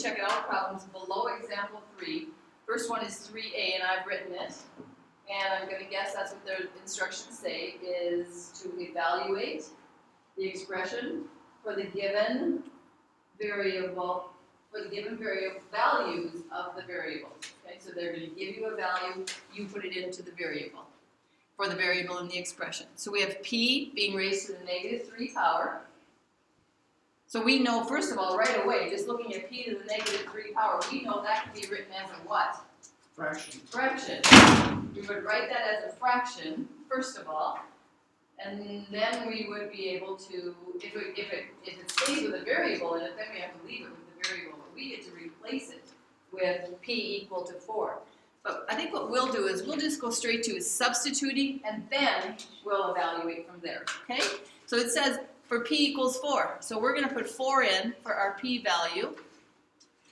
check it out problems below example 3. First one is 3A, and I've written it. And I'm going to guess that's what their instructions say, is to evaluate the expression for the given variable, values of the variables. Okay, so they're going to give you a value, you put it into the variable, for the variable in the expression. So we have P being raised to the negative 3 power. So we know, first of all, right away, just looking at P to the negative 3 power, we know that can be written as a what? Fraction. Fraction. We would write that as a fraction, first of all, and then we would be able to, if it stays with a variable in it, then we have to leave it with the variable, but we get to replace it with P equal to 4. But I think what we'll do is we'll just go straight to substituting, and then we'll evaluate from there, okay? So it says for P equals 4, so we're going to put 4 in for our P value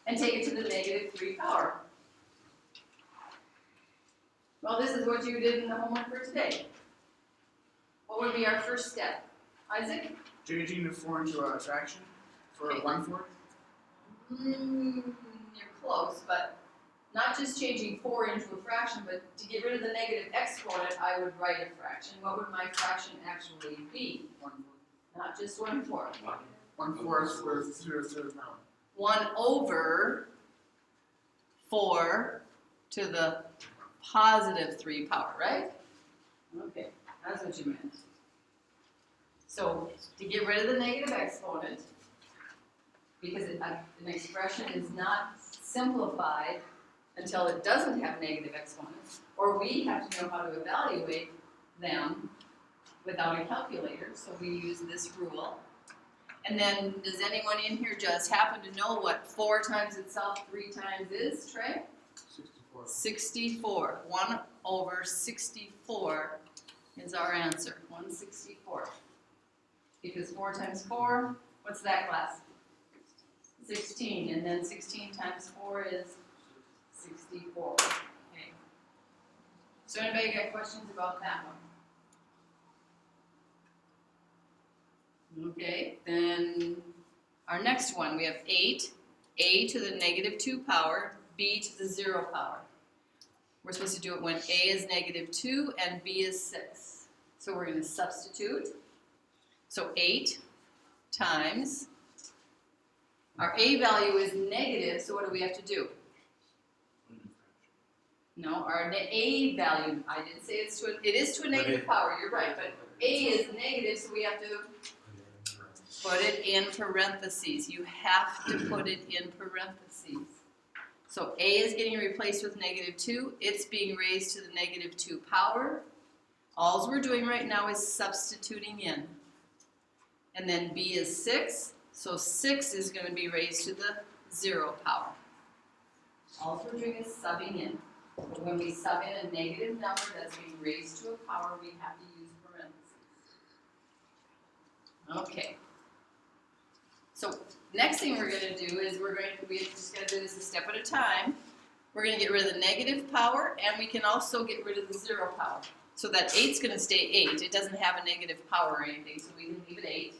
and take it to the negative 3 power. Well, this is what you did in the homework for today. What would be our first step? Isaac? Changing the 4 into a fraction for Okay. 1/4. You're close, but not just changing 4 into a fraction, but to get rid of the negative exponent, I would write a fraction. What would my fraction actually be? 1/4. Not just 1/4. 1/4 was 0 to the power. 1 over 4 to the positive 3 power, right? Okay, that's what you meant. So, to get rid of the negative exponent, because an expression is not simplified until it doesn't have negative exponents, or we have to know how to evaluate them without a calculator, so we use this rule. And then, does anyone in here just happen to know what 4 times itself 3 times is, Trey? 64. 64. 1 over 64 is our answer. 164. Because 4 times 4, what's that, class? 16. And then 16 times 4 is 64. Okay. So anybody got questions about that one? Okay, then our next one, we have 8, a to the negative 2 power, b to the 0 power. We're supposed to do it when a is negative 2 and b is 6. So we're going to substitute. So 8 times, our a value is negative, so what do we have to do? No, our a value, I didn't say it is to a negative power, you're right, but a is negative, so we have to put it in parentheses. You have to put it in parentheses. So a is getting replaced with negative 2. It's being raised to the negative 2 power. All we're doing right now is substituting in. And then b is 6. So 6 is going to be raised to the 0 power. All we're doing is subbing in. But when we sub in a negative number that's being raised to a power, we have to use parentheses. Okay. So next thing we're going to do is we're just going to do this a step at a time. We're going to get rid of the negative power, and we can also get rid of the 0 power. So that 8's going to stay 8. It doesn't have a negative power or anything, so we can leave it 8.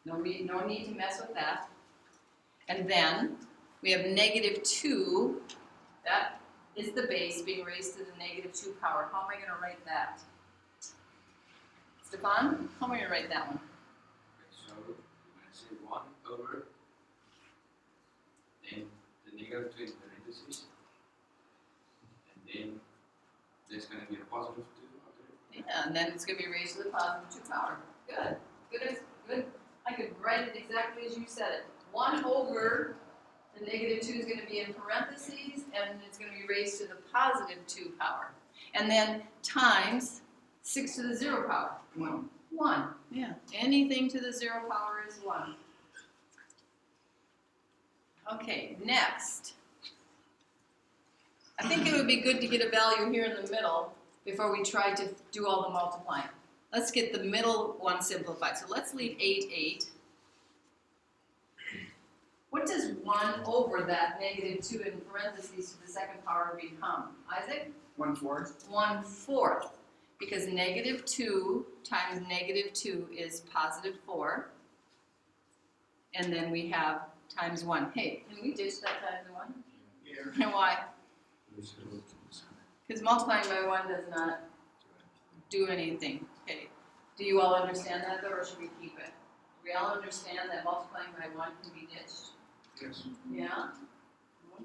No need to mess with that. And then we have negative 2. That is the base being raised to the negative 2 power. How am I going to write that? Stefan, how am I going to write that one? So we're going to say 1 over then the negative 2 in parentheses, and then there's going to be a positive 2 after it. Yeah, and then it's going to be raised to the positive 2 power. Good. Good. I could write it exactly as you said it. 1 over the negative 2 is going to be in parentheses, and it's going to be raised to the positive 2 power. And then times 6 to the 0 power. 1. 1. Yeah. Anything to the 0 power is 1. Okay, next. I think it would be good to get a value here in the middle before we try to do all the multiplying. Let's get the middle one simplified. So let's leave 8, 8. What does 1 over that negative 2 in parentheses to the second power become? Isaac? 1/4. 1/4. Because negative 2 times negative 2 is positive 4. And then we have times 1. Hey, can we ditch that times 1? Yeah. And why? Because multiplying by 1 does not do anything. Okay. Do you all understand that though, or should we keep it? Do we all understand that multiplying by 1 can be ditched? Yes. Yeah?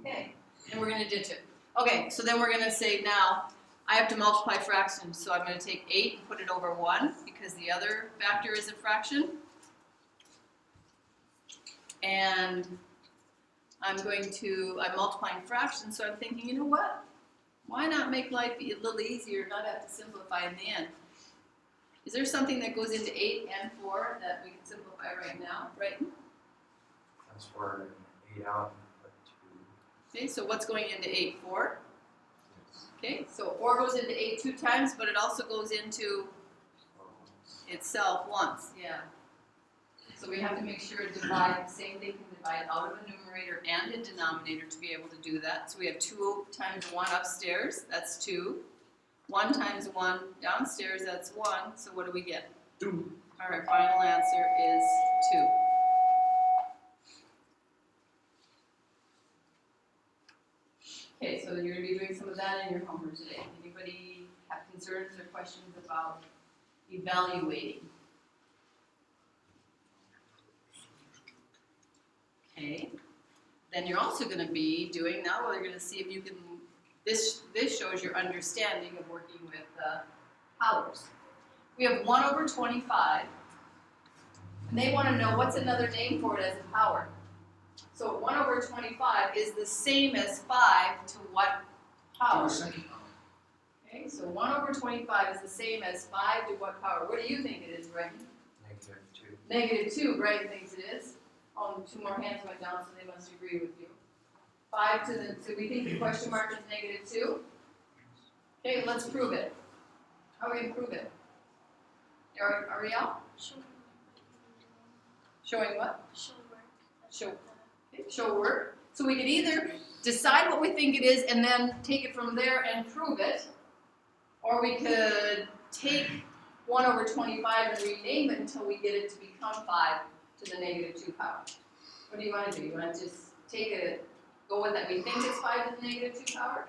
Okay. And we're going to ditch it. Okay, so then we're going to say now, I have to multiply fractions, so I'm going to take 8 and put it over 1 because the other factor is a fraction. And I'm multiplying fractions, so I'm thinking, you know what? Why not make life a little easier, not have to simplify in the end? Is there something that goes into 8 and 4 that we can simplify right now, right? Transfer 8 out and put 2. Okay, so what's going into 8? 4? Okay, so 4 goes into 8 2 times, but it also goes into itself once, yeah. So we have to make sure to divide, same thing can divide out of a numerator and a denominator to be able to do that. So we have 2 times 1 upstairs, that's 2. 1 times 1 downstairs, that's 1. So what do we get? 2. Our final answer is 2. Okay, so you're going to be doing some of that in your homework today. Anybody have concerns or questions about evaluating? Okay. Then you're also going to be doing, now we're going to see if you can, this shows your understanding of working with powers. We have 1 over 25, and they want to know what's another name for it as a power. So 1 over 25 is the same as 5 to what power? Okay, so 1 over 25 is the same as 5 to what power? What do you think it is, Brighton? -2. -2, Brighton thinks it is. Oh, 2 more hands went down, so they must agree with you. 5 to the, so we think the question mark is -2? Okay, let's prove it. How are we going to prove it? Ariel? Showing what? Show. Okay, show work. So we could either decide what we think it is and then take it from there and prove it, or we could take 1 over 25 and rename it until we get it to become 5 to the -2 power. What do you want to do? You want to just take it, go with that we think it's 5 to the -2 power?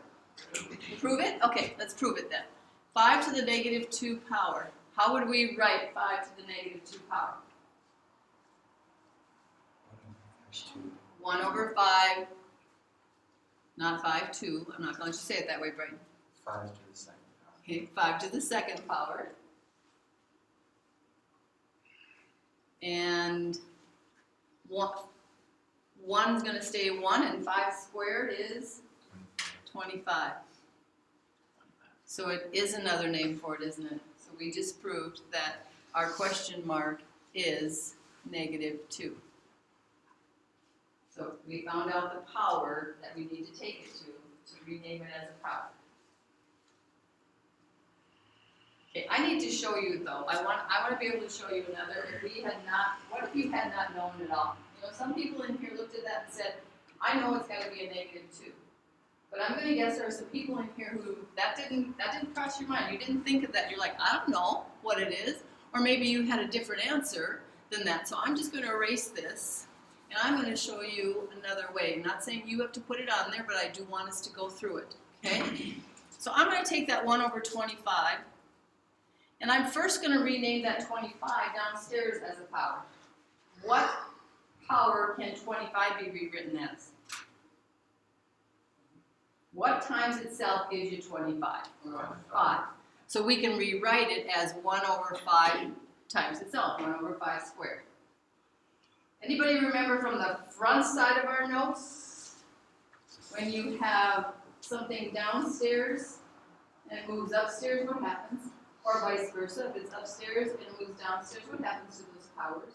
Prove it? Okay, let's prove it then. 5 to the -2 power. How would we write 5 to the -2 power? 1 over 5, not 5, 2. I'm not going to let you say it that way, Brighton. 5 to the second power. Okay, 5 to the second power. And 1's going to stay 1, and 5 squared is 25. So it is another name for it, isn't it? So we just proved that our question mark is -2. So we found out the power that we need to take it to rename it as a power. Okay, I need to show you though. I want to be able to show you another. What if you had not known at all? You know, some people in here looked at that and said, I know it's got to be a -2. But I'm going to guess there are some people in here who that didn't cross your mind. You didn't think of that. You're like, I don't know what it is. Or maybe you had a different answer than that. So I'm just going to erase this. And I'm going to show you another way. I'm not saying you have to put it on there, but I do want us to go through it. Okay? So I'm going to take that 1 over 25. And I'm first going to rename that 25 downstairs as a power. What power can 25 be rewritten as? What times itself gives you 25? 5. So we can rewrite it as 1 over 5 times itself, 1 over 5 squared. Anybody remember from the front side of our notes? When you have something downstairs and it moves upstairs, what happens? Or vice versa, if it's upstairs and it moves downstairs, what happens to those powers?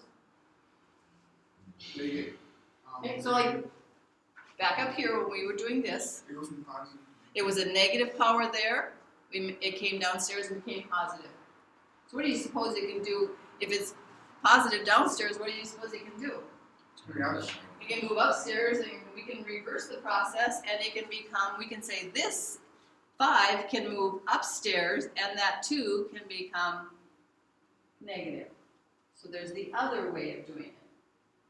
Okay, so like, back up here when we were doing this, It goes from positive. it was a negative power there, it came downstairs and became positive. So what do you suppose it can do? If it's positive downstairs, what do you suppose it can do? It can move upstairs and we can reverse the process and it can become, we can say this 5 can move upstairs and that 2 can become negative. So there's the other way of doing it.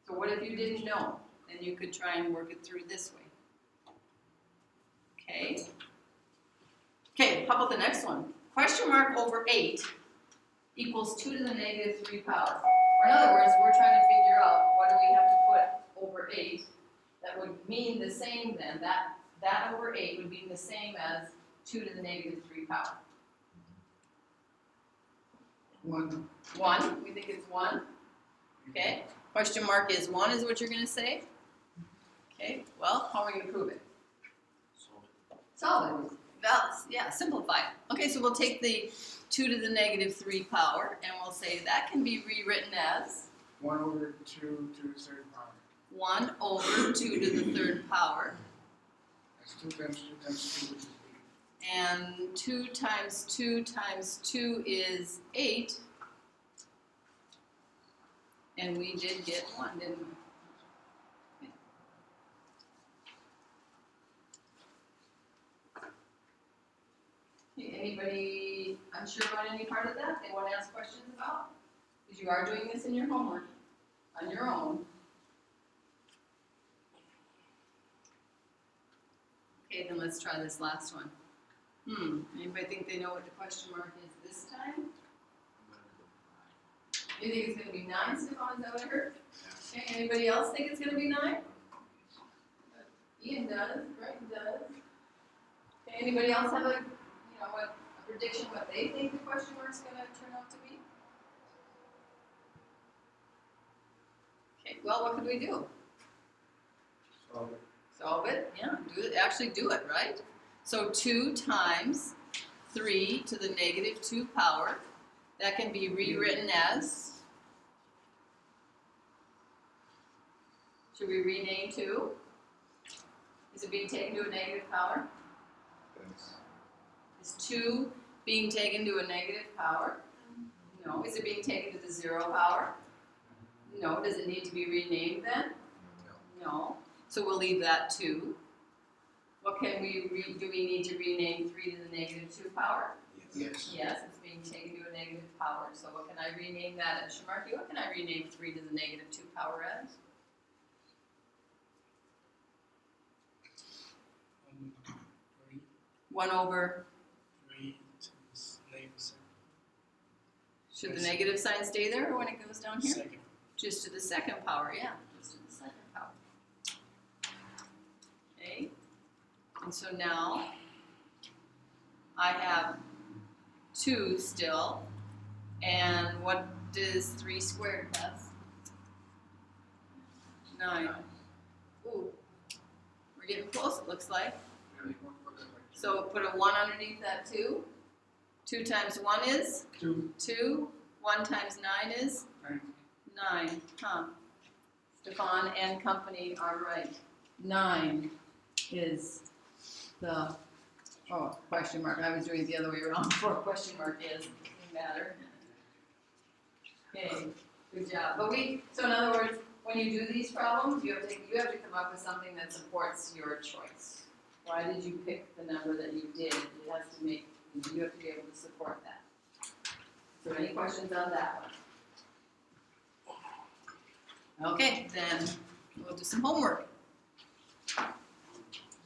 So what if you didn't know then you could try and work it through this way. Okay? Okay, how about the next one? Question mark over 8 equals 2 to the negative 3 power. Or in other words, we're trying to figure out what do we have to put over 8 that would mean the same then. That over 8 would mean the same as 2 to the negative 3 power. 1. 1, we think it's 1. Okay, question mark is 1 is what you're going to say. Okay, well, how are we going to prove it? Solve it. Yeah, simplify it. Okay, so we'll take the 2 to the negative 3 power, and we'll say that can be rewritten as 1 over 2 to the third power. 1 over 2 to the third power. That's 2 times 2 times 2, which is 8. And 2 times 2 times 2 is 8. And we did get 1, didn't we? Okay, anybody unsure about any part of that they want to ask questions about? Because you are doing this in your homework, on your own. Okay, then let's try this last one. Anybody think they know what the question mark is this time? You think it's going to be 9, Stefan? Is that what I heard? Okay, anybody else think it's going to be 9? Ian does, Greg does. Okay, anybody else have a prediction what they think the question mark's going to turn out to be? Okay, well, what could we do? Solve it, yeah, actually do it, right? So 2 times 3 to the negative 2 power, that can be rewritten as, should we rename 2? Is it being taken to a negative power? Is 2 being taken to a negative power? No. Is it being taken to the 0 power? No. Does it need to be renamed then? No. So we'll leave that 2. What can we do we need to rename 3 to the negative 2 power? Yes. Yes, it's being taken to a negative power. So what can I rename that as? Shamarki, what can I rename 3 to the negative 2 power as? 1 over. 3 times negative 7. Should the negative sign stay there or when it goes down here? Second. Just to the second power, yeah. Just to the second power. Okay. And so now I have 2 still. And what does 3 squared have? 9. Ooh. We're getting close, it looks like. So put a 1 underneath that 2. 2 times 1 is? 2. 2. 1 times 9 is? 9. 9. Huh. Stefan and company are right. 9 is the, question mark. I was doing it the other way around before question mark is. Doesn't matter. Okay, good job. So in other words, when you do these problems, you have to come up with something that supports your choice. Why did you pick the number that you did? You have to be able to support that. So any questions on that one? Okay, then we'll do some homework.